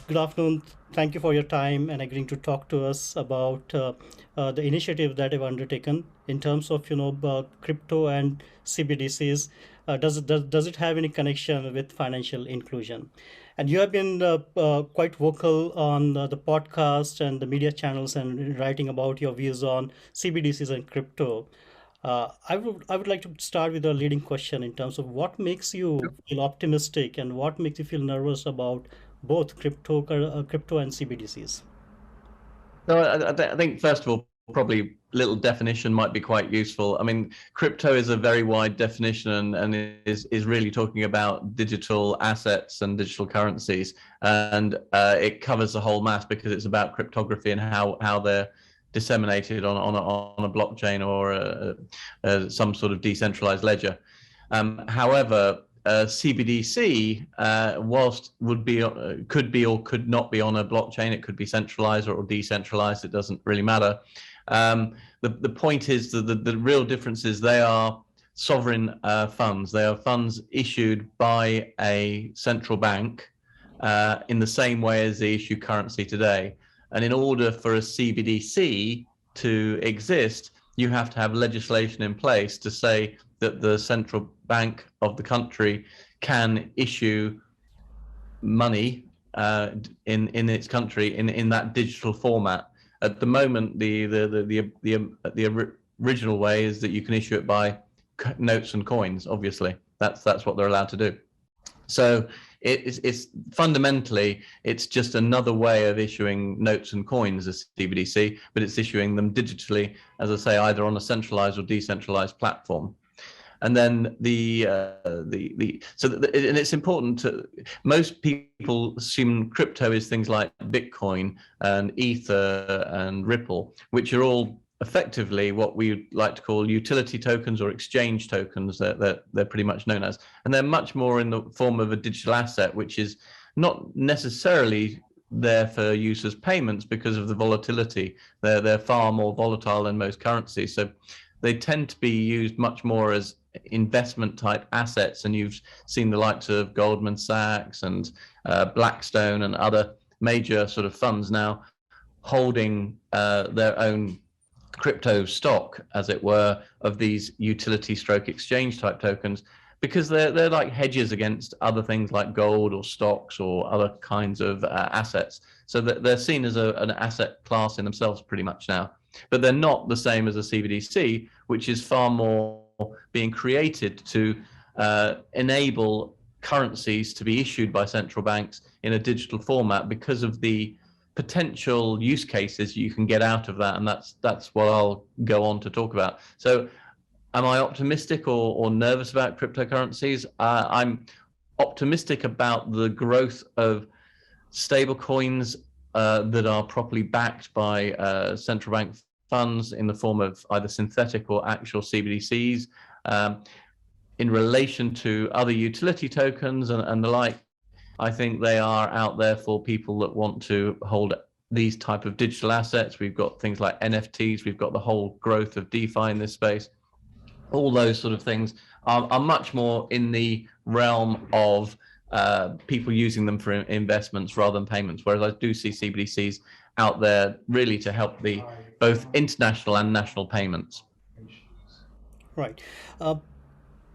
Good afternoon. Thank you for your time and agreeing to talk to us about the initiative that you've undertaken in terms of crypto and CBDCs. Does it have any connection with financial inclusion? And you have been quite vocal on the podcast and the media channels and writing about your views on CBDCs and crypto. I would like to start with a leading question in terms of what makes you feel optimistic and what makes you feel nervous about both crypto and CBDCs. So I think first of all, probably little definition might be quite useful. I mean, crypto is a very wide definition and is really talking about digital assets and digital currencies, and it covers the whole mass because it's about cryptography and how they're disseminated on a blockchain or some sort of decentralized ledger. However, CBDC, whilst could be or could not be on a blockchain, it could be centralized or decentralized. It doesn't really matter. The point is that the real difference is they are sovereign funds. They are funds issued by a central bank in the same way as they issue currency today. And in order for a CBDC to exist, you have to have legislation in place to say that the central bank of the country can issue money in its country in that digital format. At the moment, the original way is that you can issue it by notes and coins. Obviously, that's what they're allowed to do. So it's fundamentally it's just another way of issuing notes and coins as CBDC, but it's issuing them digitally, as I say, either on a centralized or decentralized platform. And then and it's important to most people assume crypto is things like Bitcoin and Ether and Ripple, which are all effectively what we like to call utility tokens or exchange tokens that they're pretty much known as. And they're much more in the form of a digital asset, which is not necessarily there for use as payments because of the volatility. They're far more volatile than most currencies. So they tend to be used much more as investment type assets, and you've seen the likes of Goldman Sachs and Blackstone and other major sort of funds now holding their own crypto stock, as it were, of these utility stroke exchange type tokens, because they're like hedges against other things like gold or stocks or other kinds of assets. So that they're seen as an asset class in themselves pretty much now, but they're not the same as a CBDC, which is far more being created to enable currencies to be issued by central banks in a digital format because of the potential use cases you can get out of that, and that's what I'll go on to talk about. So am I optimistic or nervous about cryptocurrencies? I'm optimistic about the growth of stable coins that are properly backed by central bank funds in the form of either synthetic or actual CBDCs. In relation to other utility tokens and the like, I think they are out there for people that want to hold these type of digital assets. We've got things like NFTs. We've got the whole growth of DeFi in this space. All those sort of things are much more in the realm of people using them for investments rather than payments, whereas I do see CBDCs out there really to help the both international and national payments. Right.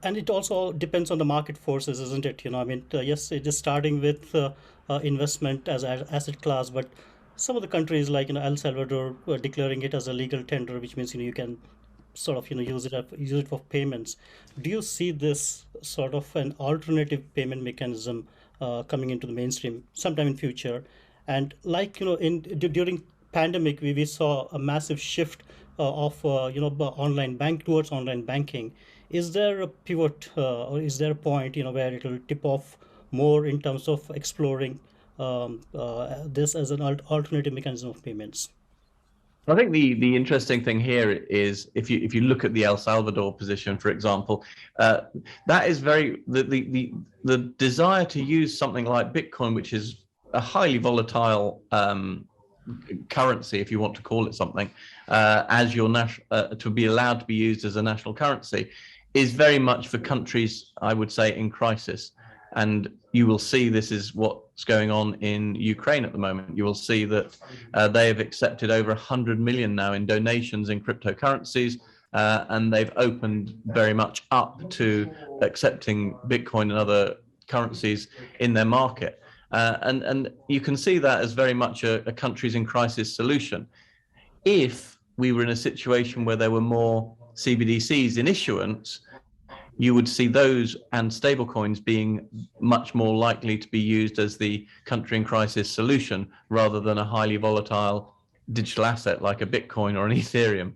And it also depends on the market forces, isn't it? Yes, it is starting with investment as an asset class, but some of the countries like El Salvador are declaring it as a legal tender, which means you can sort of use it for payments. Do you see this sort of an alternative payment mechanism coming into the mainstream sometime in future? And like during pandemic, we saw a massive shift of online bank towards online banking. Is there a pivot or is there a point where it will tip off more in terms of exploring this as an alternative mechanism of payments? I think the interesting thing here is if you look at the El Salvador position, for example, that is very the desire to use something like Bitcoin, which is a highly volatile currency, if you want to call it something, as your to be allowed to be used as a national currency, is very much for countries, I would say, in crisis. And you will see this is what's going on in Ukraine at the moment. You will see that they have accepted over 100 million now in donations in cryptocurrencies, and they've opened very much up to accepting Bitcoin and other currencies in their market. And you can see that as very much a countries in crisis solution. If we were in a situation where there were more CBDCs in issuance, you would see those and stablecoins being much more likely to be used as the country in crisis solution rather than a highly volatile digital asset like a Bitcoin or an Ethereum.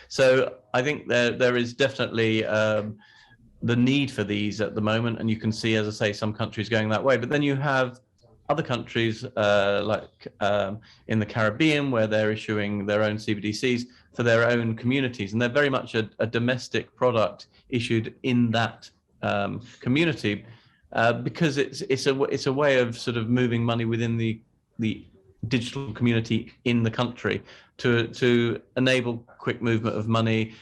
So I think there is definitely the need for these at the moment, and you can see, as I say, some countries going that way. But then you have other countries like in the Caribbean where they're issuing their own CBDCs for their own communities, and they're very much a domestic product issued in that community because it's a way of sort of moving money within the digital community in the country to enable quick movement of money,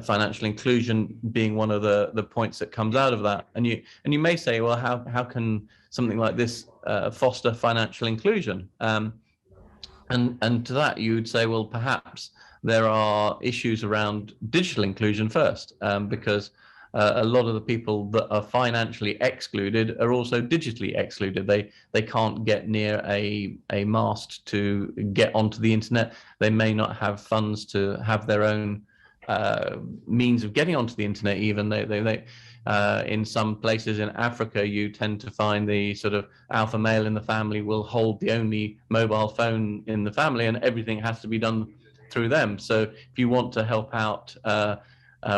financial inclusion being one of the points that comes out of that. And you may say, well, how can something like this foster financial inclusion? And to that you would say, well, perhaps there are issues around digital inclusion first, because a lot of the people that are financially excluded are also digitally excluded. They can't get near a mast to get onto the internet. They may not have funds to have their own means of getting onto the internet. Even they in some places in Africa, you tend to find the sort of alpha male in the family will hold the only mobile phone in the family, and everything has to be done through them. So if you want to help out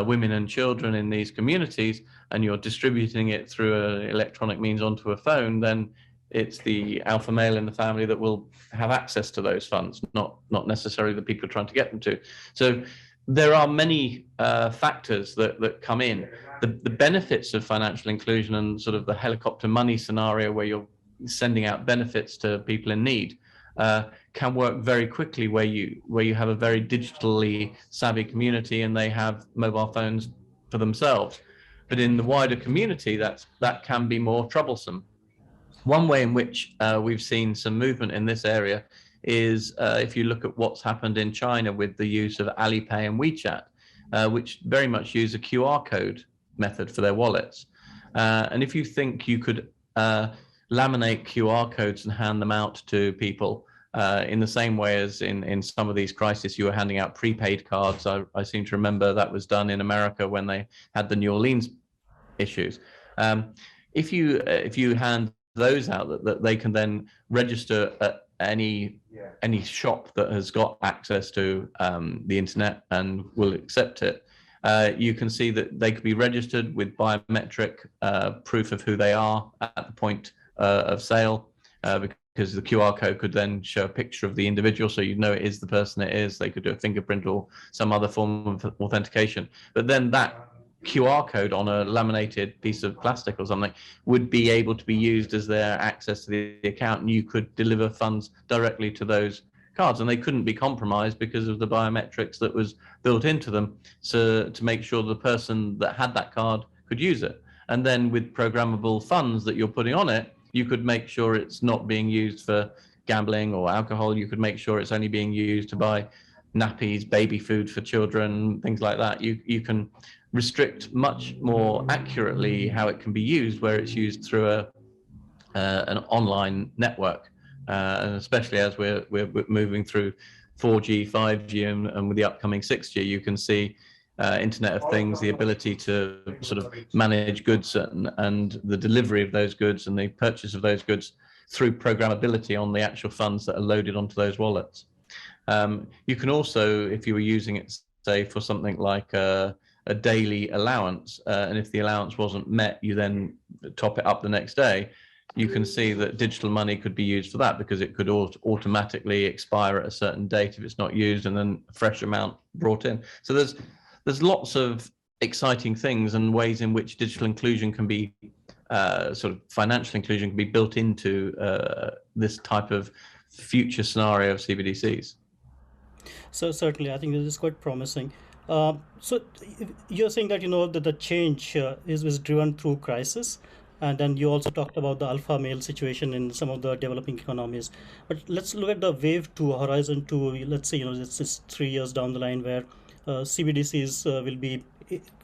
women and children in these communities, and you're distributing it through electronic means onto a phone, then it's the alpha male in the family that will have access to those funds, not necessarily the people trying to get them to. So there are many factors that come in. The benefits of financial inclusion and sort of the helicopter money scenario where you're sending out benefits to people in need can work very quickly where you have a very digitally savvy community and they have mobile phones for themselves. But in the wider community, that can be more troublesome. One way in which we've seen some movement in this area is if you look at what's happened in China with the use of Alipay and WeChat, which very much use a QR code method for their wallets. And if you think you could laminate QR codes and hand them out to people in the same way as in some of these crises, you were handing out prepaid cards. I seem to remember that was done in America when they had the New Orleans issues. If you hand those out, that they can then register at any shop that has got access to the internet and will accept it. You can see that they could be registered with biometric proof of who they are at the point of sale, because the QR code could then show a picture of the individual, so you know it is the person it is. They could do a fingerprint or some other form of authentication. But then that QR code on a laminated piece of plastic or something would be able to be used as their access to the account, and you could deliver funds directly to those cards, and they couldn't be compromised because of the biometrics that was built into them, so to make sure the person that had that card could use it. And then with programmable funds that you're putting on it, you could make sure it's not being used for gambling or alcohol. You could make sure it's only being used to buy nappies, baby food for children, things like that. You can restrict much more accurately how it can be used where it's used through an online network, and especially as we're moving through 4G, 5G, and with the upcoming 6G, you can see Internet of Things, the ability to sort of manage goods and the delivery of those goods and the purchase of those goods through programmability on the actual funds that are loaded onto those wallets. You can also, if you were using it, say, for something like a daily allowance, and if the allowance wasn't met, you then top it up the next day, you can see that digital money could be used for that, because it could automatically expire at a certain date if it's not used, and then a fresh amount brought in. So there's lots of exciting things and ways in which digital inclusion can be, sort of financial inclusion can be built into this type of future scenario of CBDCs. So certainly, I think this is quite promising. So you're saying that that the change is driven through crisis. And then you also talked about the alpha male situation in some of the developing economies. But let's look at the wave two, horizon two. Let's say, this is 3 years down the line where CBDCs will be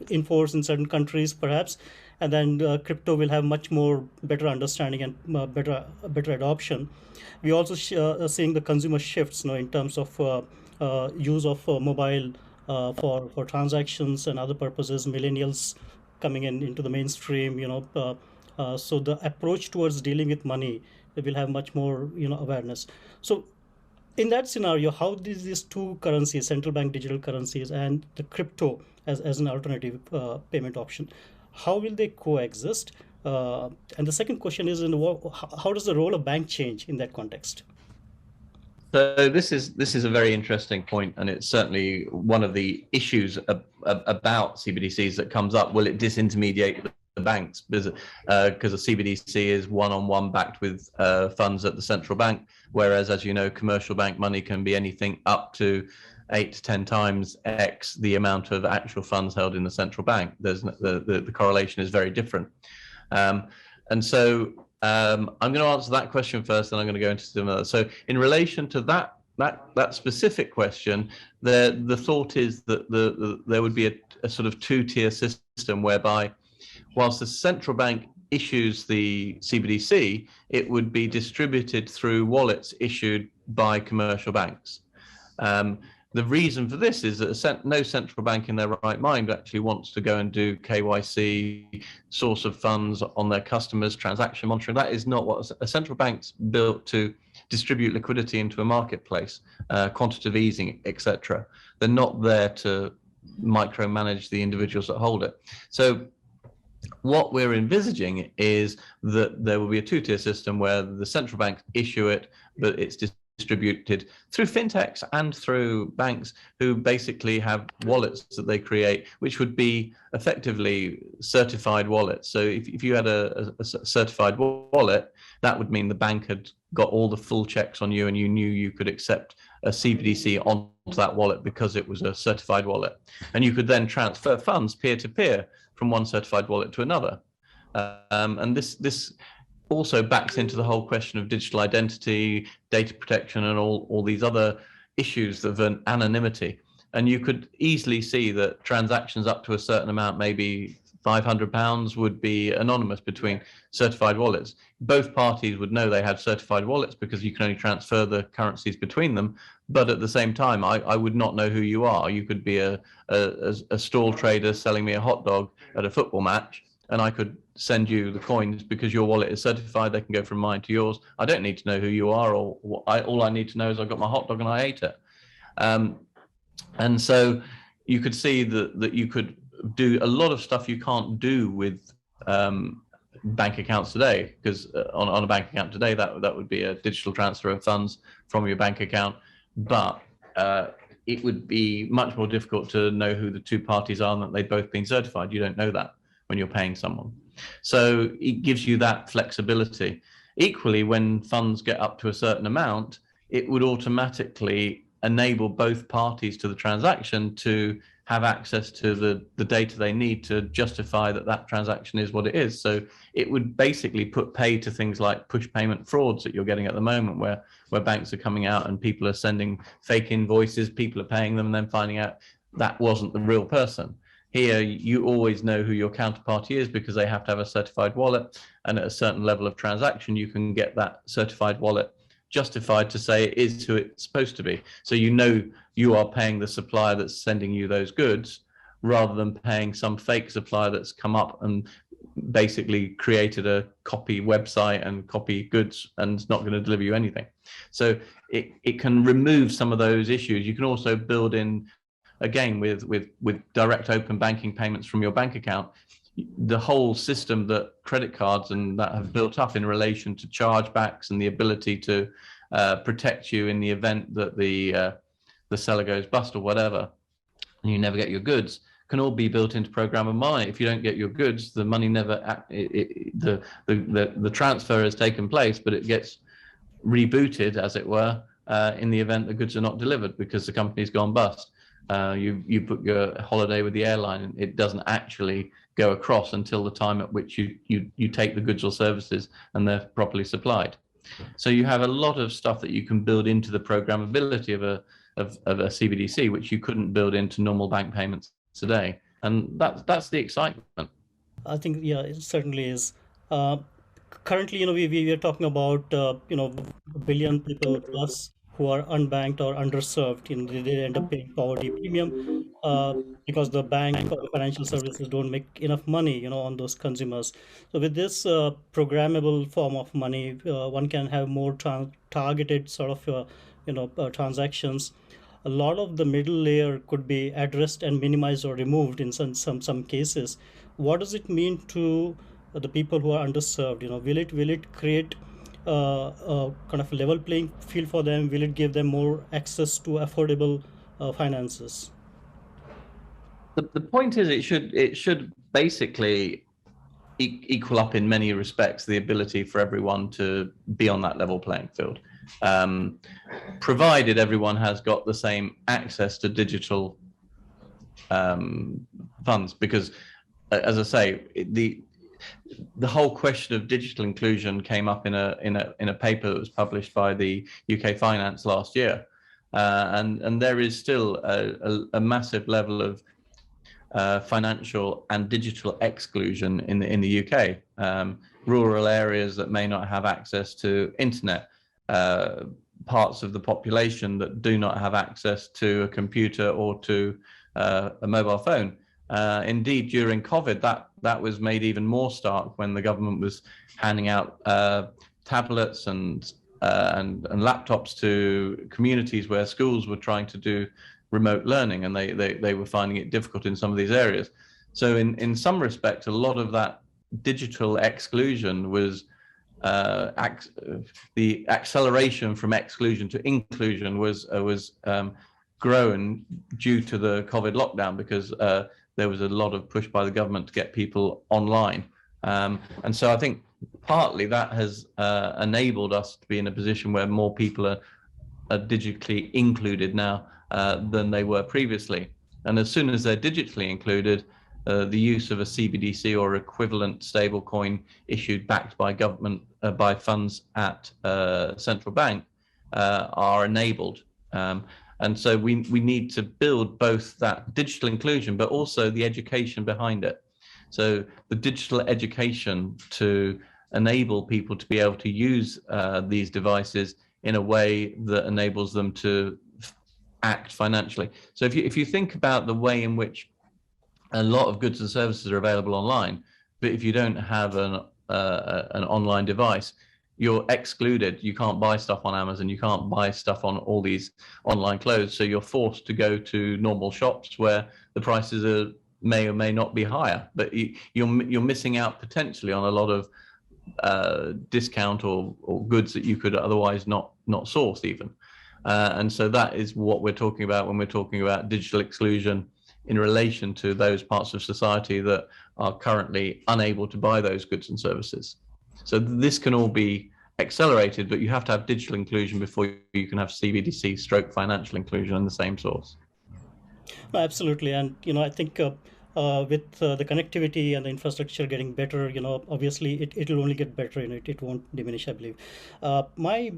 enforced in certain countries, perhaps, and then crypto will have much more better understanding and better adoption. We also are seeing the consumer shifts, in terms of use of mobile for transactions and other purposes. Millennials coming into the mainstream. So the approach towards dealing with money will have much more awareness. So in that scenario, how these two currencies, central bank digital currencies and the crypto as an alternative payment option, how will they coexist? And the second question is, how does the role of bank change in that context? So this is a very interesting point, and it's certainly one of the issues about CBDCs that comes up. Will it disintermediate the banks? Because a CBDC is one-on-one backed with funds at the central bank, whereas, as you know, commercial bank money can be anything up to 8 to 10 times X the amount of actual funds held in the central bank. The correlation is very different. And so I'm going to answer that question first, then I'm going to go into some other. So in relation to that specific question, the thought is that there would be a sort of two-tier system whereby, whilst the central bank issues the CBDC, it would be distributed through wallets issued by commercial banks. The reason for this is that no central bank in their right mind actually wants to go and do KYC, source of funds on their customers, transaction monitoring. That is not what a central bank's built to distribute liquidity into a marketplace, quantitative easing, etc. They're not there to micromanage the individuals that hold it. So what we're envisaging is that there will be a two-tier system where the central banks issue it, but it's distributed through fintechs and through banks who basically have wallets that they create, which would be effectively certified wallets. So if you had a certified wallet, that would mean the bank had got all the full checks on you and you knew you could accept a CBDC onto that wallet because it was a certified wallet. And you could then transfer funds peer-to-peer from one certified wallet to another. And this also backs into the whole question of digital identity, data protection, and all these other issues of anonymity. And you could easily see that transactions up to a certain amount, maybe £500, would be anonymous between certified wallets. Both parties would know they had certified wallets because you can only transfer the currencies between them. But at the same time, I would not know who you are. You could be a stall trader selling me a hot dog at a football match, and I could send you the coins because your wallet is certified. They can go from mine to yours. I don't need to know who you are, or all I need to know is I got my hot dog and I ate it. And so you could see that you could do a lot of stuff you can't do with bank accounts today, because on a bank account today, that would be a digital transfer of funds from your bank account. But it would be much more difficult to know who the two parties are and that they've both been certified. You don't know that when you're paying someone. So it gives you that flexibility. Equally, when funds get up to a certain amount, it would automatically enable both parties to the transaction to have access to the data they need to justify that transaction is what it is. So it would basically put pay to things like push payment frauds that you're getting at the moment, where banks are coming out and people are sending fake invoices, people are paying them and then finding out that wasn't the real person. Here, you always know who your counterparty is because they have to have a certified wallet, and at a certain level of transaction, you can get that certified wallet justified to say it is who it's supposed to be. So you know you are paying the supplier that's sending you those goods, rather than paying some fake supplier that's come up and basically created a copy website and copy goods and it's not going to deliver you anything. So it can remove some of those issues. You can also build in, again, with direct open banking payments from your bank account, the whole system that credit cards and that have built up in relation to chargebacks and the ability to protect you in the event that the seller goes bust or whatever, and you never get your goods, can all be built into programmable money. If you don't get your goods, the money never the transfer has taken place, but it gets rebooted, as it were, in the event the goods are not delivered because the company's gone bust. You book your holiday with the airline, and it doesn't actually go across until the time at which you take the goods or services and they're properly supplied. So you have a lot of stuff that you can build into the programmability of a CBDC, which you couldn't build into normal bank payments today, and that's the excitement. I think, yeah, it certainly is. Uh, Currently, we are talking about, a billion people plus who are unbanked or underserved. They end up paying poverty premium uh, because the bank or the financial services don't make enough money, on those consumers. So with this programmable form of money, one can have more targeted sort of, transactions. A lot of the middle layer could be addressed and minimized or removed in some cases. What does it mean to the people who are underserved? Will it create a kind of level playing field for them? Will it give them more access to affordable finances? The point is, it should basically equal up in many respects the ability for everyone to be on that level playing field, um, provided everyone has got the same access to digital funds. Because, as I say, the whole question of digital inclusion came up in a paper that was published by the UK Finance last year, and there is still a massive level of financial and digital exclusion in the UK. Rural areas that may not have access to internet, parts of the population that do not have access to a computer or to a mobile phone. Indeed, during COVID, that was made even more stark when the government was handing out tablets and laptops to communities where schools were trying to do remote learning, and they were finding it difficult in some of these areas. So in some respect, a lot of that digital exclusion was the acceleration from exclusion to inclusion was grown due to the COVID lockdown, because there was a lot of push by the government to get people online. And so I think partly that has enabled us to be in a position where more people are digitally included now than they were previously. And as soon as they're digitally included, the use of a CBDC or equivalent stablecoin issued backed by government, by funds at central bank, are enabled. And so we need to build both that digital inclusion, but also the education behind it. So the digital education to enable people to be able to use these devices in a way that enables them to act financially. So if you think about the way in which a lot of goods and services are available online, but if you don't have an online device, you're excluded. You can't buy stuff on Amazon. You can't buy stuff on all these online clothes. So you're forced to go to normal shops where the prices may or may not be higher, but you're missing out potentially on a lot of discount or goods that you could otherwise not source even. And so that is what we're talking about when we're talking about digital exclusion in relation to those parts of society that are currently unable to buy those goods and services. So this can all be accelerated, but you have to have digital inclusion before you can have CBDC stroke financial inclusion in the same source. No, absolutely. And, I think with the connectivity and the infrastructure getting better, obviously it'll only get better, it won't diminish, I believe. My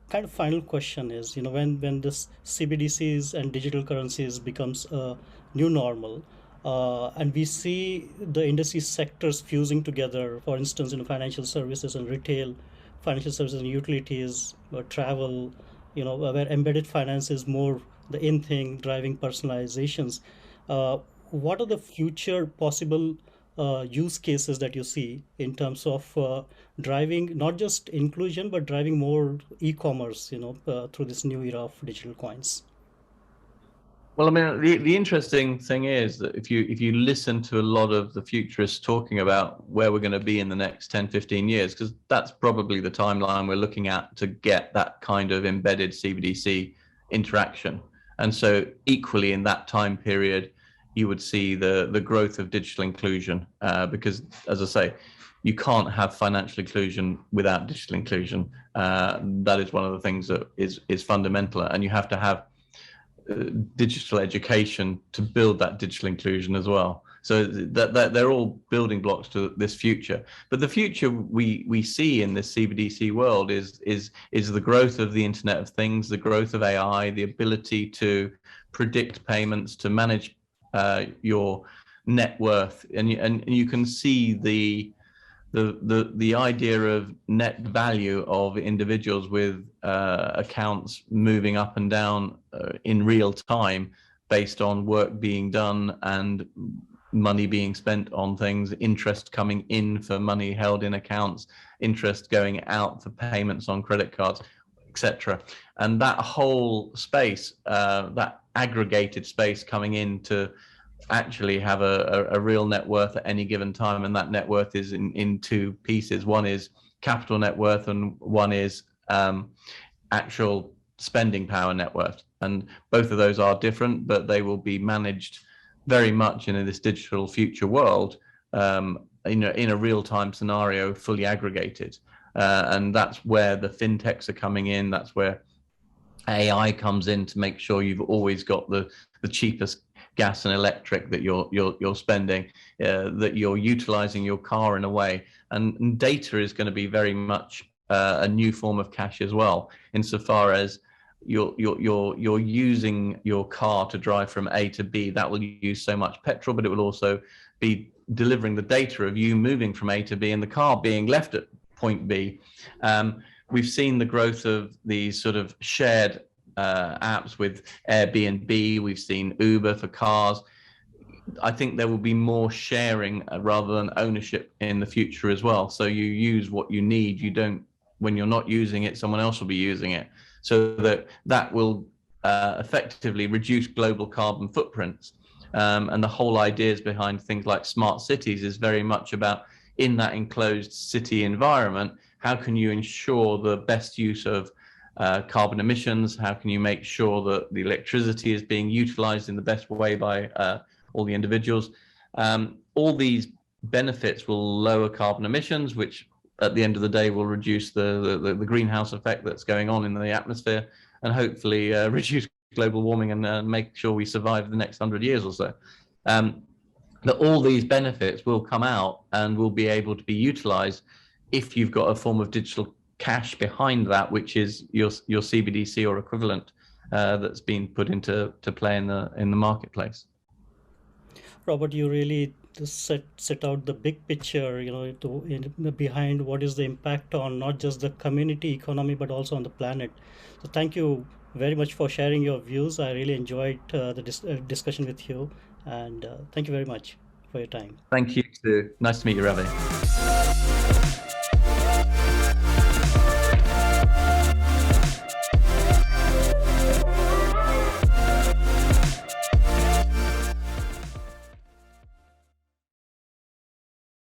kind of final question is, when this CBDCs and digital currencies becomes a new normal, and we see the industry sectors fusing together, for instance, financial services and retail, financial services and utilities, travel, where embedded finance is more the in thing, driving personalizations. What are the future possible use cases that you see in terms of driving not just inclusion but driving more e-commerce, through this new era of digital coins? Well, I mean, the interesting thing is that if you listen to a lot of the futurists talking about where we're going to be in the next 10, 15 years, because that's probably the timeline we're looking at to get that kind of embedded CBDC interaction. And so equally in that time period, you would see the growth of digital inclusion, because, as I say, you can't have financial inclusion without digital inclusion. That is one of the things that is fundamental, and you have to have digital education to build that digital inclusion as well. So that they're all building blocks to this future. But the future we see in this CBDC world is the growth of the Internet of Things, the growth of AI, the ability to predict payments, to manage your net worth, and you can see the idea of net value of individuals with accounts moving up and down in real time based on work being done and money being spent on things, interest coming in for money held in accounts, interest going out for payments on credit cards, etc. And that whole space, that aggregated space coming in to actually have a real net worth at any given time, and that net worth is in two pieces. One is capital net worth, and one is actual spending power net worth. And both of those are different, but they will be managed very much in this digital future world, in a real-time scenario, fully aggregated. And that's where the fintechs are coming in. That's where AI comes in to make sure you've always got the cheapest gas and electric that you're spending, that you're utilizing your car in a way. And data is going to be very much a new form of cash as well, insofar as you're using your car to drive from A to B. That will use so much petrol, but it will also be delivering the data of you moving from A to B and the car being left at point B. We've seen the growth of these sort of shared apps with Airbnb. We've seen Uber for cars. I think there will be more sharing rather than ownership in the future as well. So you use what you need. You don't, when you're not using it, someone else will be using it. So that will effectively reduce global carbon footprints. And the whole ideas behind things like smart cities is very much about, in that enclosed city environment, how can you ensure the best use of carbon emissions? How can you make sure that the electricity is being utilized in the best way by all the individuals? All these benefits will lower carbon emissions, which at the end of the day will reduce the greenhouse effect that's going on in the atmosphere, and hopefully reduce global warming and make sure we survive the next 100 years or so. That all these benefits will come out and will be able to be utilized if you've got a form of digital cash behind that, which is your CBDC or equivalent that's been put into play in the marketplace. Robert, you really set out the big picture, behind what is the impact on not just the community economy, but also on the planet. So thank you very much for sharing your views. I really enjoyed the discussion with you, and thank you very much for your time. Thank you, Sue. Nice to meet you, Ravi.